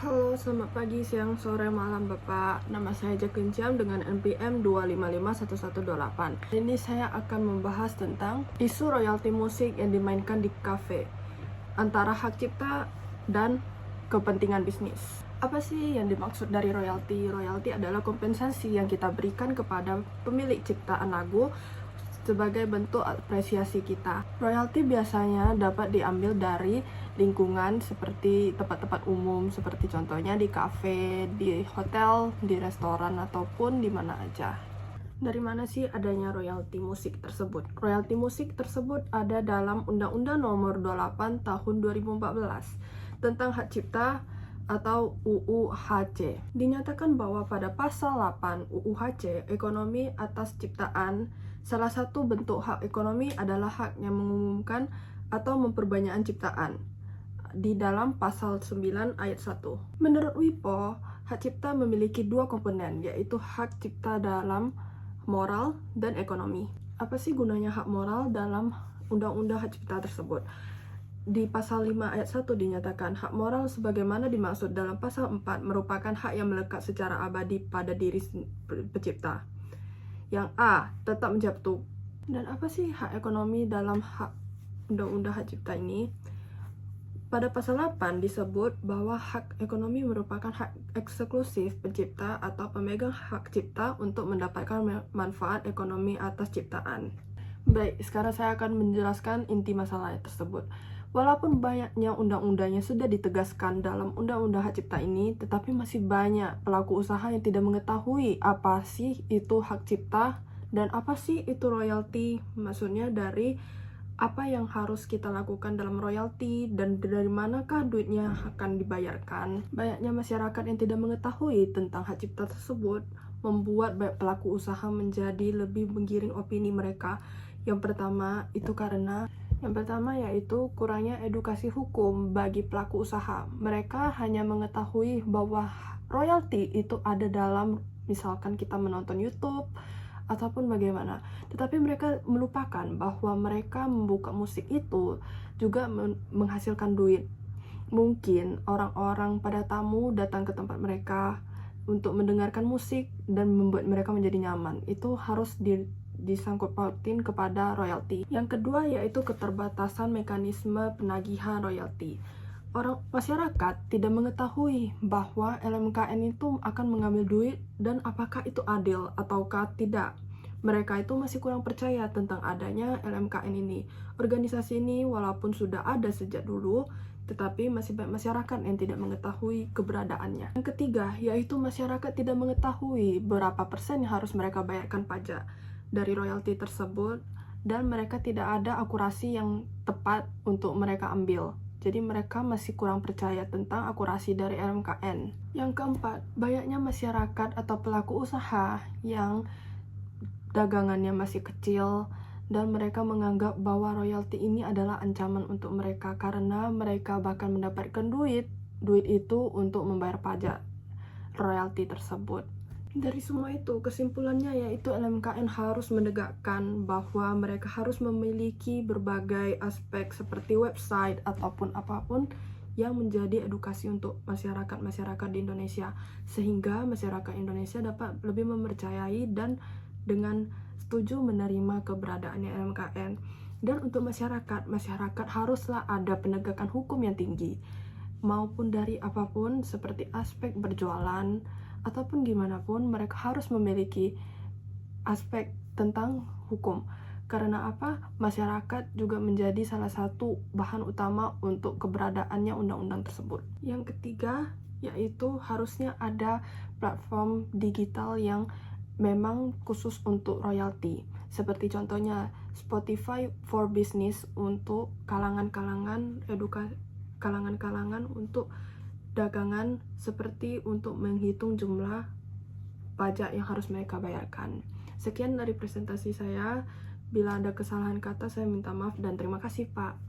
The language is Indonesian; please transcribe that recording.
Halo, selamat pagi, siang, sore, malam Bapak. Nama saya Jacqueline Chiam dengan NPM 2551128. Ini saya akan membahas tentang isu royalti musik yang dimainkan di kafe antara hak cipta dan kepentingan bisnis. Apa sih yang dimaksud dari royalti? Royalti adalah kompensasi yang kita berikan kepada pemilik ciptaan lagu sebagai bentuk apresiasi kita. Royalti biasanya dapat diambil dari lingkungan seperti tempat-tempat umum, seperti contohnya di kafe, di hotel, di restoran, ataupun di mana aja. Dari mana sih adanya royalti musik tersebut? Royalti musik tersebut ada dalam Undang-Undang Nomor 28 Tahun 2014 tentang hak cipta atau UU HC. Dinyatakan bahwa pada pasal 8 UU HC, ekonomi atas ciptaan, salah satu bentuk hak ekonomi adalah hak yang mengumumkan atau memperbanyak ciptaan di dalam pasal 9 ayat 1. Menurut WIPO, hak cipta memiliki dua komponen, yaitu hak cipta dalam moral dan ekonomi. Apa sih gunanya hak moral dalam undang-undang hak cipta tersebut? Di pasal 5 ayat 1 dinyatakan hak moral sebagaimana dimaksud dalam pasal 4 merupakan hak yang melekat secara abadi pada diri pencipta. Yang A, tetap menjatuh. Dan apa sih hak ekonomi dalam hak undang-undang hak cipta ini? Pada pasal 8 disebut bahwa hak ekonomi merupakan hak eksklusif pencipta atau pemegang hak cipta untuk mendapatkan manfaat ekonomi atas ciptaan. Baik, sekarang saya akan menjelaskan inti masalah tersebut. Walaupun banyaknya undang-undang yang sudah ditegaskan dalam undang-undang hak cipta ini, tetapi masih banyak pelaku usaha yang tidak mengetahui apa sih itu hak cipta dan apa sih itu royalti. Maksudnya dari apa yang harus kita lakukan dalam royalti dan dari manakah duitnya akan dibayarkan. Banyaknya masyarakat yang tidak mengetahui tentang hak cipta tersebut membuat banyak pelaku usaha menjadi lebih menggiring opini mereka. Yang pertama yaitu kurangnya edukasi hukum bagi pelaku usaha. Mereka hanya mengetahui bahwa royalti itu ada dalam misalkan kita menonton YouTube ataupun bagaimana. Tetapi mereka melupakan bahwa mereka membuka musik itu juga menghasilkan duit. Mungkin orang-orang pada tamu datang ke tempat mereka untuk mendengarkan musik dan membuat mereka menjadi nyaman. Itu harus disangkut pautin kepada royalti. Yang kedua yaitu keterbatasan mekanisme penagihan royalti. Masyarakat tidak mengetahui bahwa LMKN itu akan mengambil duit dan apakah itu adil ataukah tidak. Mereka itu masih kurang percaya tentang adanya LMKN ini. Organisasi ini walaupun sudah ada sejak dulu, tetapi masih banyak masyarakat yang tidak mengetahui keberadaannya. Yang ketiga, yaitu masyarakat tidak mengetahui berapa persen yang harus mereka bayarkan pajak dari royalti tersebut dan mereka tidak ada akurasi yang tepat untuk mereka ambil. Jadi mereka masih kurang percaya tentang akurasi dari LMKN. Yang keempat, banyaknya masyarakat atau pelaku usaha yang dagangannya masih kecil dan mereka menganggap bahwa royalti ini adalah ancaman untuk mereka karena mereka bahkan mendapatkan duit itu untuk membayar pajak royalti tersebut. Dari semua itu, kesimpulannya yaitu LMKN harus menegakkan bahwa mereka harus memiliki berbagai aspek seperti website ataupun apapun yang menjadi edukasi untuk masyarakat di Indonesia, sehingga masyarakat Indonesia dapat lebih mempercayai dan dengan setuju menerima keberadaannya LMKN. Dan untuk masyarakat haruslah ada penegakan hukum yang tinggi, maupun dari apapun seperti aspek berjualan ataupun gimana pun mereka harus memiliki aspek tentang hukum. Karena apa? Masyarakat juga menjadi salah satu bahan utama untuk keberadaannya undang-undang tersebut. Yang ketiga, yaitu harusnya ada platform digital yang memang khusus untuk royalti. Seperti contohnya Spotify for Business untuk kalangan-kalangan untuk dagangan, seperti untuk menghitung jumlah pajak yang harus mereka bayarkan. Sekian dari presentasi saya. Bila ada kesalahan kata, saya minta maaf dan terima kasih, Pak.